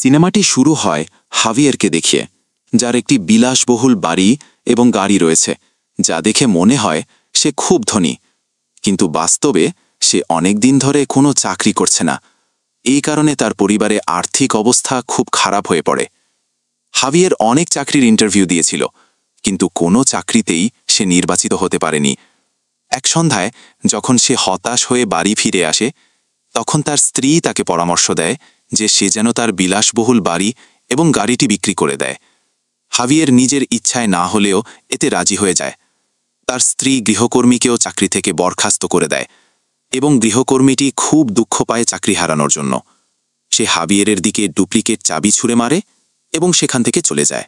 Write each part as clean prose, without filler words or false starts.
সিনেমাটি শুরু হয় হাভিয়েরকে দেখিয়ে, যার একটি বিলাসবহুল বাড়ি এবং গাড়ি রয়েছে, যা দেখে মনে হয় সে খুব ধনী। কিন্তু বাস্তবে সে অনেক দিন ধরে কোনো চাকরি করছে না। এই কারণে তার পরিবারে আর্থিক অবস্থা খুব খারাপ হয়ে পড়ে। হাভিয়ের অনেক চাকরির ইন্টারভিউ দিয়েছিল, কিন্তু কোনো চাকরিতেই সে নির্বাচিত হতে পারেনি। এক সন্ধ্যায় যখন সে হতাশ হয়ে বাড়ি ফিরে আসে, তখন তার স্ত্রী তাকে পরামর্শ দেয় যে সে যেন তার বিলাসবহুল বাড়ি এবং গাড়িটি বিক্রি করে দেয়। হাভিয়ের নিজের ইচ্ছায় না হলেও এতে রাজি হয়ে যায়। তার স্ত্রী গৃহকর্মীকেও চাকরি থেকে বরখাস্ত করে দেয় এবং গৃহকর্মীটি খুব দুঃখ পায় চাকরি হারানোর জন্য। সে হাভিয়েরের দিকে ডুপ্লিকেট চাবি ছুঁড়ে মারে এবং সেখান থেকে চলে যায়।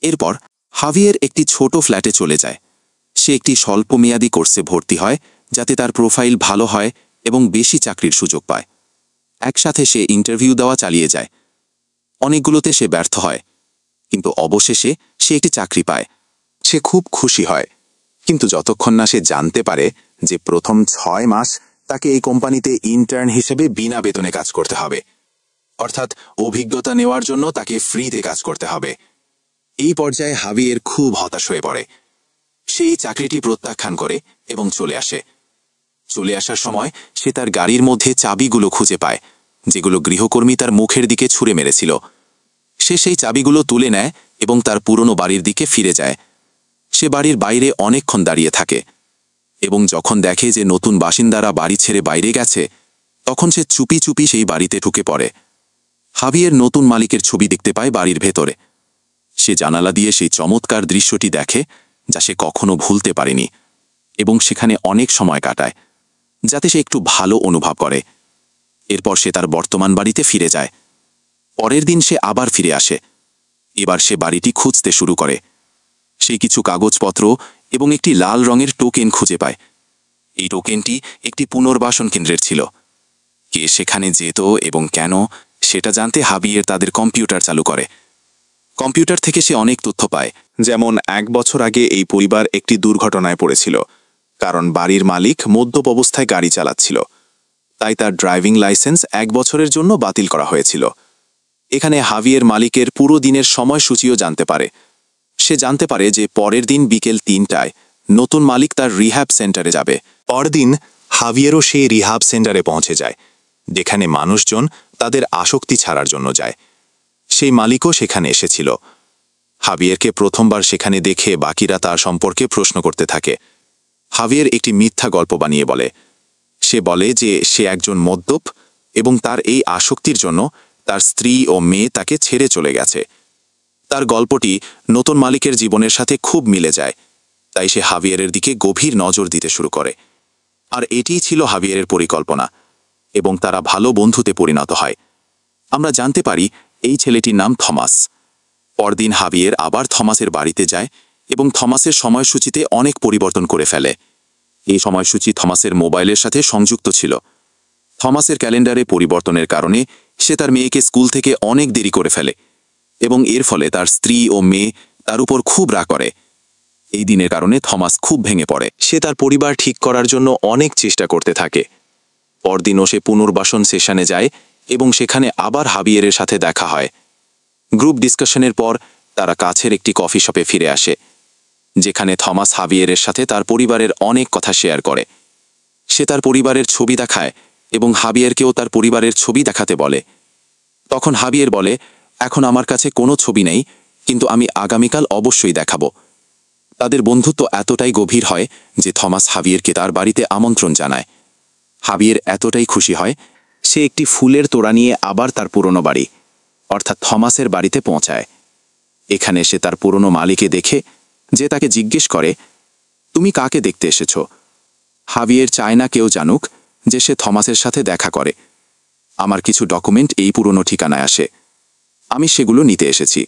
এরপর হাভিয়ের একটি ছোট ফ্ল্যাটে চলে যায়। সে একটি স্বল্পমেয়াদী কোর্সে ভর্তি হয়, যাতে তার প্রোফাইল ভালো হয় এবং বেশি চাকরির সুযোগ পায়। একসাথে সে ইন্টারভিউ দেওয়া চালিয়ে যায়। অনেকগুলোতে সে ব্যর্থ হয়, কিন্তু অবশেষে সে একটি চাকরি পায়। সে খুব খুশি হয়, কিন্তু যতক্ষণ না সে জানতে পারে যে প্রথম 6 মাস তাকে এই কোম্পানিতে ইন্টার্ন হিসেবে বিনা বেতনে কাজ করতে হবে, অর্থাৎ অভিজ্ঞতা নেওয়ার জন্য তাকে ফ্রিতে কাজ করতে হবে। এই পর্যায়ে হাভিয়ের খুব হতাশ হয়ে পড়ে। সেই চাকরিটি প্রত্যাখ্যান করে এবং চলে আসে। চলে আসার সময় সে তার গাড়ির মধ্যে চাবিগুলো খুঁজে পায়, যেগুলো গৃহকর্মী তার মুখের দিকে ছুঁড়ে মেরেছিল। সে সেই চাবিগুলো তুলে নেয় এবং তার পুরনো বাড়ির দিকে ফিরে যায়। সে বাড়ির বাইরে অনেকক্ষণ দাঁড়িয়ে থাকে এবং যখন দেখে যে নতুন বাসিন্দারা বাড়ি ছেড়ে বাইরে গেছে, তখন সে চুপি চুপি সেই বাড়িতে ঢুকে পড়ে। হাভিয়ের নতুন মালিকের ছবি দেখতে পায় বাড়ির ভেতরে। সে জানালা দিয়ে সেই চমৎকার দৃশ্যটি দেখে, যা সে কখনো ভুলতে পারেনি, এবং সেখানে অনেক সময় কাটায়, যাতে সে একটু ভালো অনুভব করে। এরপর সে তার বর্তমান বাড়িতে ফিরে যায়। পরের দিন সে আবার ফিরে আসে। এবার সে বাড়িটি খুঁজতে শুরু করে। সে কিছু কাগজপত্র এবং একটি লাল রঙের টোকেন খুঁজে পায়। এই টোকেনটি একটি পুনর্বাসন কেন্দ্রের ছিল। কে সেখানে যেত এবং কেন, সেটা জানতে হাভিয়ের তাদের কম্পিউটার চালু করে। কম্পিউটার থেকে সে অনেক তথ্য পায়, যেমন 1 বছর আগে এই পরিবার একটি দুর্ঘটনায় পড়েছিল, কারণ বাড়ির মালিক মদ্যপ অবস্থায় গাড়ি চালাচ্ছিল। তাই তার ড্রাইভিং লাইসেন্স 1 বছরের জন্য বাতিল করা হয়েছিল। এখানে হাভিয়ের মালিকের পুরো দিনের সময়সূচিও জানতে পারে। সে জানতে পারে যে পরের দিন বিকেল 3টায় নতুন মালিক তার রিহ্যাব সেন্টারে যাবে। পরদিন হাভিয়েরও সেই রিহ্যাব সেন্টারে পৌঁছে যায়, যেখানে মানুষজন তাদের আসক্তি ছাড়ার জন্য যায়। সেই মালিকও সেখানে এসেছিল। হাভিয়েরকে প্রথমবার সেখানে দেখে বাকিরা তার সম্পর্কে প্রশ্ন করতে থাকে। হাভিয়ের একটি মিথ্যা গল্প বানিয়ে বলে। সে বলে যে সে একজন মদ্যপ এবং তার এই আসক্তির জন্য তার স্ত্রী ও মেয়ে তাকে ছেড়ে চলে গেছে। তার গল্পটি নতুন মালিকের জীবনের সাথে খুব মিলে যায়, তাই সে হাভিয়েরের দিকে গভীর নজর দিতে শুরু করে। আর এটিই ছিল হাভিয়েরের পরিকল্পনা, এবং তারা ভালো বন্ধুতে পরিণত হয়। আমরা জানতে পারি এই ছেলেটির নাম থমাস। পরদিন হাভিয়ের আবার থমাসের বাড়িতে যায় এবং থমাসের সময়সূচিতে অনেক পরিবর্তন করে ফেলে। এই সময়সূচি থমাসের মোবাইলের সাথে সংযুক্ত ছিল। থমাসের ক্যালেন্ডারে পরিবর্তনের কারণে সে তার মেয়েকে স্কুল থেকে অনেক দেরি করে ফেলে, এবং এর ফলে তার স্ত্রী ও মেয়ে তার উপর খুব রাগ করে। এই দিনের কারণে থমাস খুব ভেঙে পড়ে। সে তার পরিবার ঠিক করার জন্য অনেক চেষ্টা করতে থাকে। পরদিনও সে পুনর্বাসন সেশনে যায় এবং সেখানে আবার হাভিয়েরের সাথে দেখা হয়। গ্রুপ ডিসকাশনের পর তারা কাছের একটি কফি শপে ফিরে আসে, যেখানে থমাস হাভিয়েরের সাথে তার পরিবারের অনেক কথা শেয়ার করে। সে তার পরিবারের ছবি দেখায় এবং হাভিয়েরকেও তার পরিবারের ছবি দেখাতে বলে। তখন হাভিয়ের বলে, এখন আমার কাছে কোনো ছবি নেই, কিন্তু আমি আগামীকাল অবশ্যই দেখাবো। তাদের বন্ধুত্ব এতটাই গভীর হয় যে থমাস হাভিয়েরকে তার বাড়িতে আমন্ত্রণ জানায়। হাভিয়ের এতটাই খুশি হয়, সে একটি ফুলের তোড়া নিয়ে আবার তার পুরনো বাড়ি, অর্থাৎ থমাসের বাড়িতে পৌঁছায়। এখানে সে তার পুরনো মালিকে দেখে, যে তাকে জিজ্ঞেস করে, তুমি কাকে দেখতে এসেছ? হাভিয়ের চায় না কেউ জানুক যে সে থমাসের সাথে দেখা করে। আমার কিছু ডকুমেন্ট এই পুরনো ঠিকানায় আসে, আমি সেগুলো নিতে এসেছি।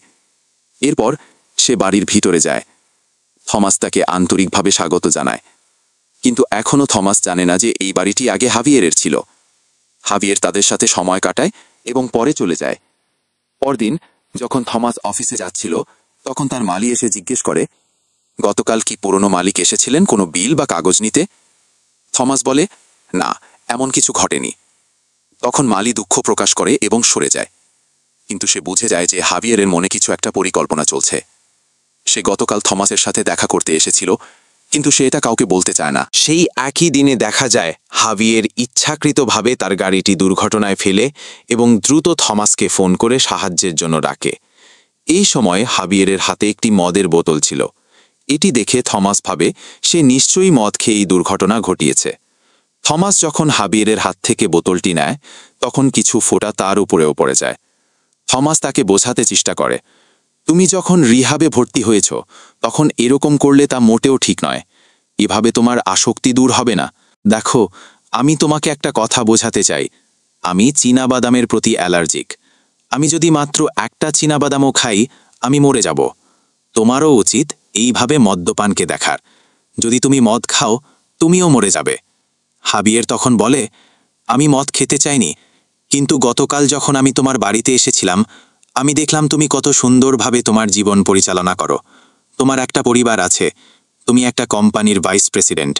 এরপর সে বাড়ির ভিতরে যায়। থমাস তাকে আন্তরিকভাবে স্বাগত জানায়, কিন্তু এখনও থমাস জানে না যে এই বাড়িটি আগে হাভিয়েরের ছিল। হাভিয়ের তাদের সাথে সময় কাটায় এবং পরে চলে যায়। পরদিন যখন থমাস অফিসে যাচ্ছিল, তখন তার মালি এসে জিজ্ঞেস করে, গতকাল কি পুরনো মালিক এসেছিলেন কোনো বিল বা কাগজ নিতে? থমাস বলে, না, এমন কিছু ঘটেনি। তখন মালি দুঃখ প্রকাশ করে এবং সরে যায়। কিন্তু সে বুঝে যায় যে হাভিয়েরের মনে কিছু একটা পরিকল্পনা চলছে। সে গতকাল থমাসের সাথে দেখা করতে এসেছিল, কিন্তু সে এটা কাউকে বলতে চায় না। সেই একই দিনে দেখা যায় হাভিয়ের ইচ্ছাকৃতভাবে তার গাড়িটি দুর্ঘটনায় ফেলে এবং দ্রুত থমাসকে ফোন করে সাহায্যের জন্য ডাকে। এই সময় হাভিয়েরের হাতে একটি মদের বোতল ছিল। এটি দেখে থমাস ভাবে সে নিশ্চয়ই মদ খেয়ে এই দুর্ঘটনা ঘটিয়েছে। থমাস যখন হাভিয়েরের হাত থেকে বোতলটি নেয়, তখন কিছু ফোঁটা তার উপরেও পড়ে যায়। থমাস তাকে বোঝাতে চেষ্টা করে, তুমি যখন রিহাবে ভর্তি হয়েছ তখন এরকম করলে তা মোটেও ঠিক নয়। এভাবে তোমার আসক্তি দূর হবে না। দেখো, আমি তোমাকে একটা কথা বোঝাতে চাই, আমি চীনাবাদামের প্রতি অ্যালার্জিক। আমি যদি মাত্র একটা চীনাবাদামও খাই, আমি মরে যাব। তোমারও উচিত এইভাবে মদ্যপানকে দেখার। যদি তুমি মদ খাও, তুমিও মরে যাবে। হাভিয়ের তখন বলে, আমি মদ খেতে চাইনি, কিন্তু গতকাল যখন আমি তোমার বাড়িতে এসেছিলাম, আমি দেখলাম তুমি কত সুন্দরভাবে তোমার জীবন পরিচালনা করো। তোমার একটা পরিবার আছে, তুমি একটা কোম্পানির ভাইস প্রেসিডেন্ট।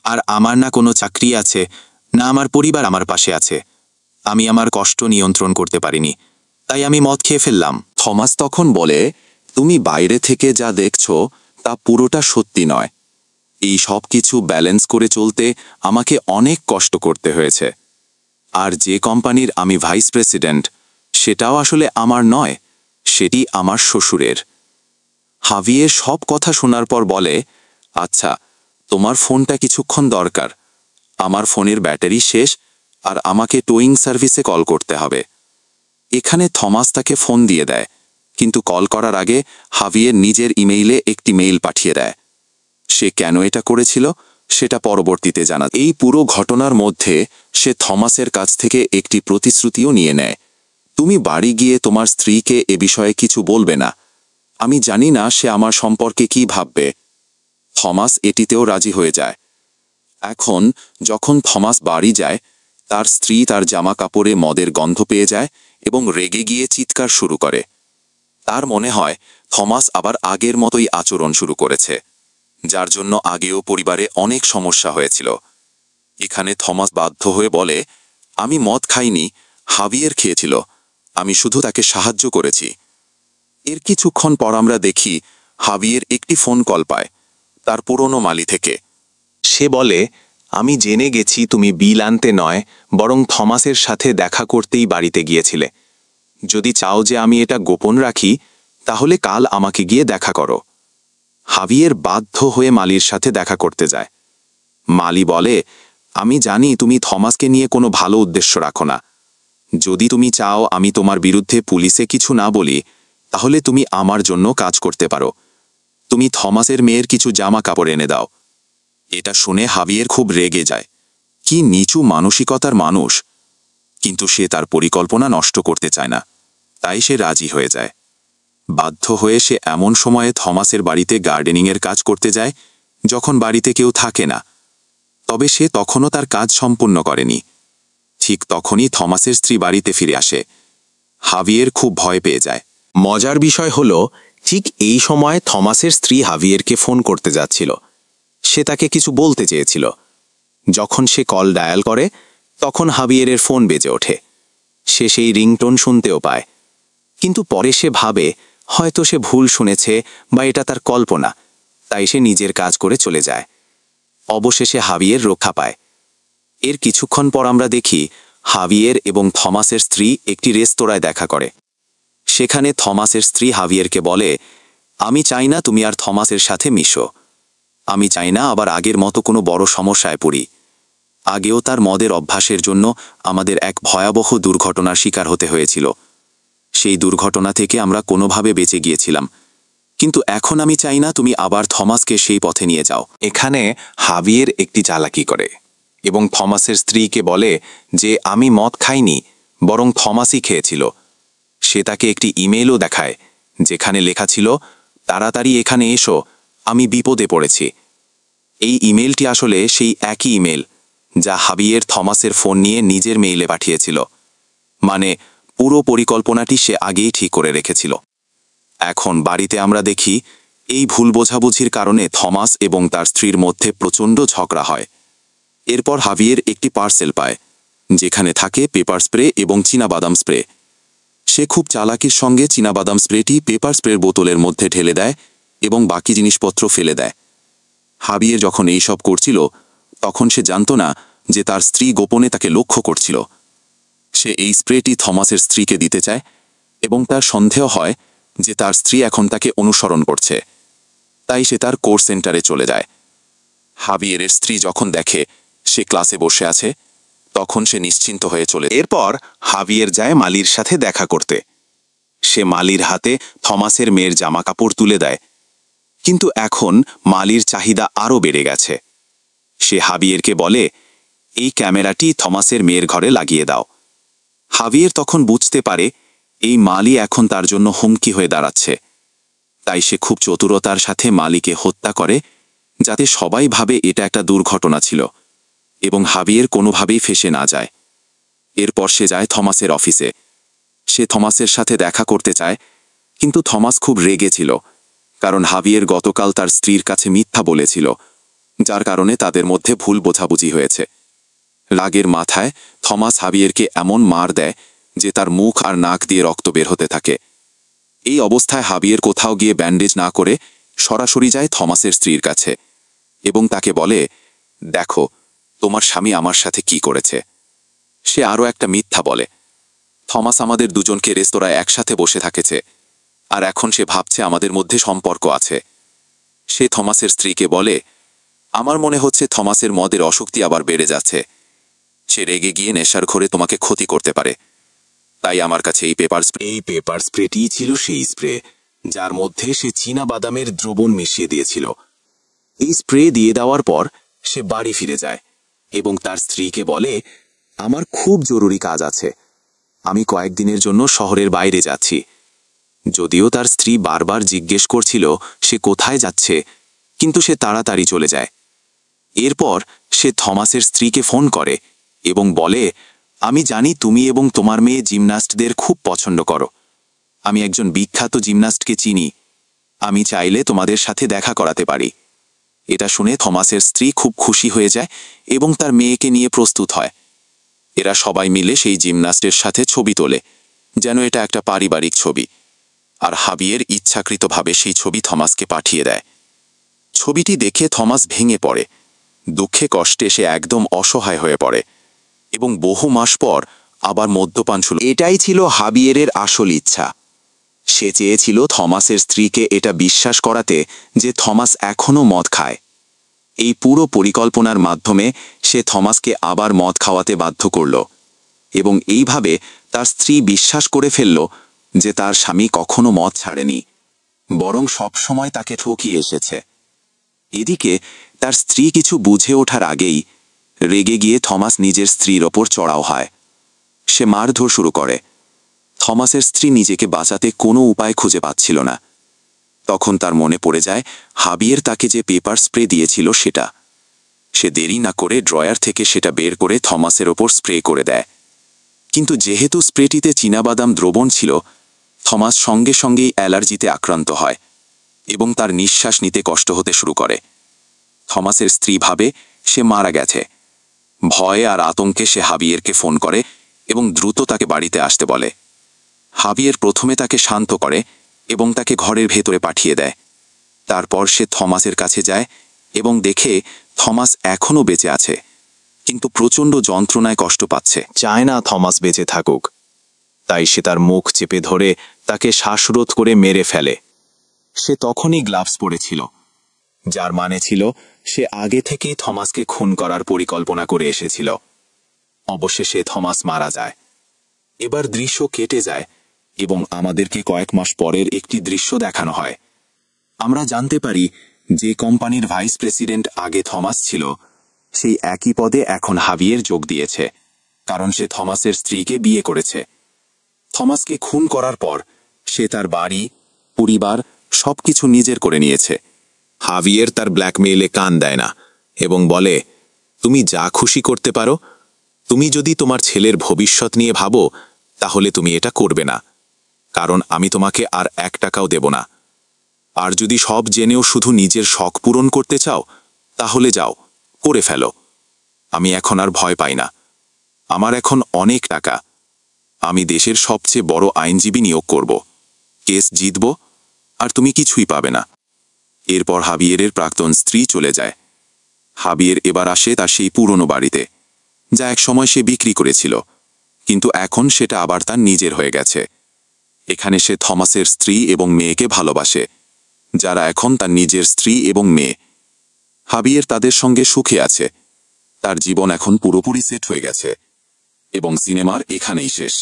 আর আমার না কোনো চাকরি আছে, না আমার পরিবার আমার পাশে আছে। আমি আমার কষ্ট নিয়ন্ত্রণ করতে পারিনি, তাই আমি মদ খেয়ে ফেললাম। থমাস তখন বলে, তুমি বাইরে থেকে যা দেখছো তা পুরোটা সত্যি নয়। এই সব কিছু ব্যালেন্স করে চলতে আমাকে অনেক কষ্ট করতে হয়েছে। আর যে কোম্পানির আমি ভাইস প্রেসিডেন্ট, সেটাও আসলে আমার নয়, সেটি আমার শ্বশুরের। হাভিয়ের সব কথা শোনার পর বলে, আচ্ছা, তোমার ফোনটা কিছুক্ষণ দরকার। আমার ফোনের ব্যাটারি শেষ, আর আমাকে টোয়িং সার্ভিসে কল করতে হবে। এখানে থমাস তাকে ফোন দিয়ে দেয়, কিন্তু কল করার আগে হাভিয়ের নিজের ইমেইলে একটি মেইল পাঠিয়ে দেয়। সে কেন এটা করেছিল সেটা পরবর্তীতে জানা। এই পুরো ঘটনার মধ্যে সে থমাসের কাছ থেকে একটি প্রতিশ্রুতিও নিয়ে নেয়, তুমি বাড়ি গিয়ে তোমার স্ত্রীকে এ বিষয়ে কিছু বলবে না। আমি জানি না সে আমার সম্পর্কে কি ভাববে। থমাস এটিতেও রাজি হয়ে যায়। এখন যখন থমাস বাড়ি যায়, তার স্ত্রী তার জামা কাপড়ে মদের গন্ধ পেয়ে যায় এবং রেগে গিয়ে চিৎকার শুরু করে। তার মনে হয় থমাস আবার আগের মতোই আচরণ শুরু করেছে, যার জন্য আগেও পরিবারে অনেক সমস্যা হয়েছিল। এখানে থমাস বাধ্য হয়ে বলে, আমি মদ খাইনি, হাভিয়ের খেয়েছিল, আমি শুধু তাকে সাহায্য করেছি। এর কিছুক্ষণ পর আমরা দেখি হাভিয়ের একটি ফোন কল পায় তার পুরনো মালি থেকে। সে বলে, আমি জেনে গেছি তুমি বিল আনতে নয়, বরং থমাসের সাথে দেখা করতেই বাড়িতে গিয়েছিলে। যদি চাও যে আমি এটা গোপন রাখি, তাহলে কাল আমাকে গিয়ে দেখা করো। হাভিয়ের বাধ্য হয়ে মালির সাথে দেখা করতে যায়। মালি বলে, আমি জানি তুমি থমাসকে নিয়ে কোনো ভালো উদ্দেশ্য রাখো না। যদি তুমি চাও আমি তোমার বিরুদ্ধে পুলিশে কিছু না বলি, তাহলে তুমি আমার জন্য কাজ করতে পারো। তুমি থমাসের মেয়ের কিছু জামা কাপড় এনে দাও। এটা শুনে হাভিয়ের খুব রেগে যায়। কি নিচু মানসিকতার মানুষ! কিন্তু সে তার পরিকল্পনা নষ্ট করতে চায় না, তাই সে রাজি হয়ে যায়। বাধ্য হয়ে সে এমন সময়ে থমাসের বাড়িতে গার্ডেনিংয়ের কাজ করতে যায় যখন বাড়িতে কেউ থাকে না। তবে সে তখনও তার কাজ সম্পূর্ণ করেনি। ঠিক তখনই থমাসের স্ত্রী বাড়িতে ফিরে আসে। হাভিয়ের খুব ভয় পেয়ে যায়। মজার বিষয় হল, ঠিক এই সময় থমাসের স্ত্রী হাভিয়েরকে ফোন করতে যাচ্ছিল। সে তাকে কিছু বলতে চেয়েছিল। যখন সে কল ডায়াল করে, তখন হাভিয়েরের ফোন বেজে ওঠে। সে সেই রিংটোন শুনতেও পায়, কিন্তু পরে সে ভাবে হয়তো সে ভুল শুনেছে বা এটা তার কল্পনা, তাই সে নিজের কাজ করে চলে যায়। অবশেষে হাভিয়ের রক্ষা পায়। এর কিছুক্ষণ পর আমরা দেখি হাভিয়ের এবং থমাসের স্ত্রী একটি রেস্তোরাঁয় দেখা করে। সেখানে থমাসের স্ত্রী হাভিয়েরকে বলে, আমি চাই না তুমি আর থমাসের সাথে মিশো। আমি চাই না আবার আগের মতো কোনো বড় সমস্যায় পড়ি। আগেও তার মদের অভ্যাসের জন্য আমাদের এক ভয়াবহ দুর্ঘটনার শিকার হতে হয়েছিল। সেই দুর্ঘটনা থেকে আমরা কোনোভাবে বেঁচে গিয়েছিলাম, কিন্তু এখন আমি চাই না তুমি আবার থমাসকে সেই পথে নিয়ে যাও। এখানে হাভিয়ের একটি চালাকি করে এবং থমাসের স্ত্রীকে বলে যে আমি মদ খাইনি, বরং থমাসই খেয়েছিল। সে তাকে একটি ইমেলও দেখায়, যেখানে লেখা ছিল, তাড়াতাড়ি এখানে এসো, আমি বিপদে পড়েছি। এই ইমেলটি আসলে সেই একই ইমেল যা হাভিয়ের থমাসের ফোন নিয়ে নিজের মেইলে পাঠিয়েছিল। মানে পুরো পরিকল্পনাটি সে আগেই ঠিক করে রেখেছিল। এখন বাড়িতে আমরা দেখি এই ভুল বোঝাবুঝির কারণে থমাস এবং তার স্ত্রীর মধ্যে প্রচণ্ড ঝগড়া হয়। এরপর হাভিয়ের একটি পার্সেল পায়, যেখানে থাকে পেপার স্প্রে এবং চীনাবাদাম স্প্রে। সে খুব চালাকির সঙ্গে চীনাবাদাম স্প্রেটি পেপার স্প্রের বোতলের মধ্যে ঢেলে দেয় এবং বাকি জিনিসপত্র ফেলে দেয়। হাবিয়ে যখন এইসব করছিল তখন সে জানত না যে তার স্ত্রী গোপনে তাকে লক্ষ্য করছিল। সে এই স্প্রেটি থমাসের স্ত্রীকে দিতে চায় এবং তার সন্দেহ হয় যে তার স্ত্রী এখন তাকে অনুসরণ করছে, তাই সে তার কোর্স সেন্টারে চলে যায়। হাবিয়েরের স্ত্রী যখন দেখে সে ক্লাসে বসে আছে তখন সে নিশ্চিন্ত হয়ে চলে। এরপর হাবিয়ের যায় মালির সাথে দেখা করতে। সে মালির হাতে থমাসের মেয়ের জামাকাপড় তুলে দেয়, কিন্তু এখন মালির চাহিদা আরও বেড়ে গেছে। সে হাবিয়েরকে বলে, এই ক্যামেরাটি থমাসের মেয়ের ঘরে লাগিয়ে দাও। হাবিয়ের তখন বুঝতে পারে এই মালি এখন তার জন্য হুমকি হয়ে দাঁড়াচ্ছে, তাই সে খুব চতুরতার সাথে মালিকে হত্যা করে যাতে সবাই ভাবে এটা একটা দুর্ঘটনা ছিল এবং হাবিয়ের কোনোভাবেই ফেঁসে না যায়। এরপর সে যায় থমাসের অফিসে। সে থমাসের সাথে দেখা করতে চায়, কিন্তু থমাস খুব রেগে ছিল, কারণ হাবিয়ের গতকাল তার স্ত্রীর কাছে মিথ্যা বলেছিল, যার কারণে তাদের মধ্যে ভুল বোঝাবুঝি হয়েছে। রাগের মাথায় থমাস হাবিয়েরকে এমন মার দেয় যে তার মুখ আর নাক দিয়ে রক্ত বের হতে থাকে। এই অবস্থায় হাবিয়ের কোথাও গিয়ে ব্যান্ডেজ না করে সরাসরি যায় থমাসের স্ত্রীর কাছে এবং তাকে বলে, দেখো তোমার স্বামী আমার সাথে কি করেছে। সে আরও একটা মিথ্যা বলে, থমাস আমাদের দুজনকে রেস্তোরাঁয় একসাথে বসে থাকেছে আর এখন সে ভাবছে আমাদের মধ্যে সম্পর্ক আছে। সে থমাসের স্ত্রীকে বলে, আমার মনে হচ্ছে থমাসের মদের অশক্তি আবার বেড়ে যাচ্ছে। সে রেগে গিয়ে নেশার ঘরে তোমাকে ক্ষতি করতে পারে, তাই আমার কাছে এই পেপার স্প্রেটিই ছিল সেই স্প্রে যার মধ্যে সে চীনা বাদামের দ্রবণ মিশিয়ে দিয়েছিল। এই স্প্রে দিয়ে দেওয়ার পর সে বাড়ি ফিরে যায় এবং তার স্ত্রীকে বলে, আমার খুব জরুরি কাজ আছে, আমি কয়েকদিনের জন্য শহরের বাইরে যাচ্ছি। যদিও তার স্ত্রী বারবার জিজ্ঞেস করছিল সে কোথায় যাচ্ছে, কিন্তু সে তাড়াতাড়ি চলে যায়। এরপর সে থমাসের স্ত্রীকে ফোন করে এবং বলে, আমি জানি তুমি এবং তোমার মেয়ে জিমন্যাস্টদের খুব পছন্দ করো। আমি একজন বিখ্যাত জিমন্যাস্টকে চিনি, আমি চাইলে তোমাদের সাথে দেখা করাতে পারি। এটা শুনে থমাসের স্ত্রী খুব খুশি হয়ে যায় এবং তার মেয়েকে নিয়ে প্রস্তুত হয়। এরা সবাই মিলে সেই জিমন্যাস্টের সাথে ছবি তোলে, যেন এটা একটা পারিবারিক ছবি, আর হাবিয়ের ইচ্ছাকৃতভাবে সেই ছবি থমাসকে পাঠিয়ে দেয়। ছবিটি দেখে থমাস ভেঙে পড়ে, দুঃখে কষ্টে সে একদম অসহায় হয়ে পড়ে এবং বহু মাস পর আবার মদ্যপান শুরু। এটাই ছিল হাবিয়েরের আসল ইচ্ছা। সে চেয়েছিল থমাসের স্ত্রীকে এটা বিশ্বাস করাতে যে থমাস এখনও মদ খায়। এই পুরো পরিকল্পনার মাধ্যমে সে থমাসকে আবার মদ খাওয়াতে বাধ্য করল এবং এইভাবে তার স্ত্রী বিশ্বাস করে ফেলল যে তার স্বামী কখনো মদ ছাড়েনি, বরং সবসময় তাকে ঠকিয়ে এসেছে। এদিকে তার স্ত্রী কিছু বুঝে ওঠার আগেই রেগে গিয়ে থমাস নিজের স্ত্রীর ওপর চড়াও হয়। সে মারধর শুরু করে। থমাসের স্ত্রী নিজেকে বাঁচাতে কোনো উপায় খুঁজে পাচ্ছিল না। তখন তার মনে পড়ে যায় হাবিয়ের তাকে যে পেপার স্প্রে দিয়েছিল সেটা। সে দেরি না করে ড্রয়ার থেকে সেটা বের করে থমাসের ওপর স্প্রে করে দেয়, কিন্তু যেহেতু স্প্রেটিতে চীনাবাদাম দ্রবণ ছিল, থমাস সঙ্গে সঙ্গেই অ্যালার্জিতে আক্রান্ত হয় এবং তার নিঃশ্বাস নিতে কষ্ট হতে শুরু করে। থমাসের স্ত্রী ভাবে সে মারা গেছে। ভয়ে আর আতঙ্কে সে হাবিয়েরকে ফোন করে এবং দ্রুত তাকে বাড়িতে আসতে বলে। হাবিয়ের প্রথমে তাকে শান্ত করে এবং তাকে ঘরের ভেতরে পাঠিয়ে দেয়। তারপর সে থমাসের কাছে যায় এবং দেখে থমাস এখনও বেঁচে আছে, কিন্তু প্রচণ্ড যন্ত্রণায় কষ্ট পাচ্ছে। চায় না থমাস বেঁচে থাকুক, তাই সে তার মুখ চেপে ধরে তাকে শ্বাসরোধ করে মেরে ফেলে। সে তখনই গ্লাভস পরেছিল, যার মানে ছিল সে আগে থেকেই থমাসকে খুন করার পরিকল্পনা করে এসেছিল। অবশেষে থমাস মারা যায়। এবার দৃশ্য কেটে যায় এবং আমাদেরকে কয়েক মাস পরের একটি দৃশ্য দেখানো হয়। আমরা জানতে পারি যে কোম্পানির ভাইস প্রেসিডেন্ট আগে থমাস ছিল, সেই একই পদে এখন হাবিয়ের যোগ দিয়েছে, কারণ সে থমাসের স্ত্রীকে বিয়ে করেছে। থমাসকে খুন করার পর সে তার বাড়ি, পরিবার সবকিছু নিজের করে নিয়েছে। হাবিয়ের তার ব্ল্যাকমেইলে কান দেয় না এবং বলে, তুমি যা খুশি করতে পারো, তুমি যদি তোমার ছেলের ভবিষ্যৎ নিয়ে ভাবো তাহলে তুমি এটা করবে না, কারণ আমি তোমাকে আর 1 টাকাও দেব না। আর যদি সব জেনেও শুধু নিজের শখ পূরণ করতে চাও তাহলে যাও, করে ফেলো। আমি এখন আর ভয় পাই না। আমার এখন অনেক টাকা, আমি দেশের সবচেয়ে বড় আইনজীবী নিয়োগ করব, কেস জিতব, আর তুমি কিছুই পাবে না। এরপর হাবিয়েরের প্রাক্তন স্ত্রী চলে যায়। হাবিয়ের এবার আসে তার সেই পুরনো বাড়িতে, যা একসময় সে বিক্রি করেছিল, কিন্তু এখন সেটা আবার তার নিজের হয়ে গেছে। এখানে সে থমাসের স্ত্রী এবং মেয়েকে ভালোবাসে, যারা এখন তার নিজের স্ত্রী এবং মেয়ে। হাবিয়ের তাদের সঙ্গে সুখে আছে, তার জীবন এখন পুরোপুরি সেট হয়ে গেছে, এবং সিনেমার এখানেই শেষ।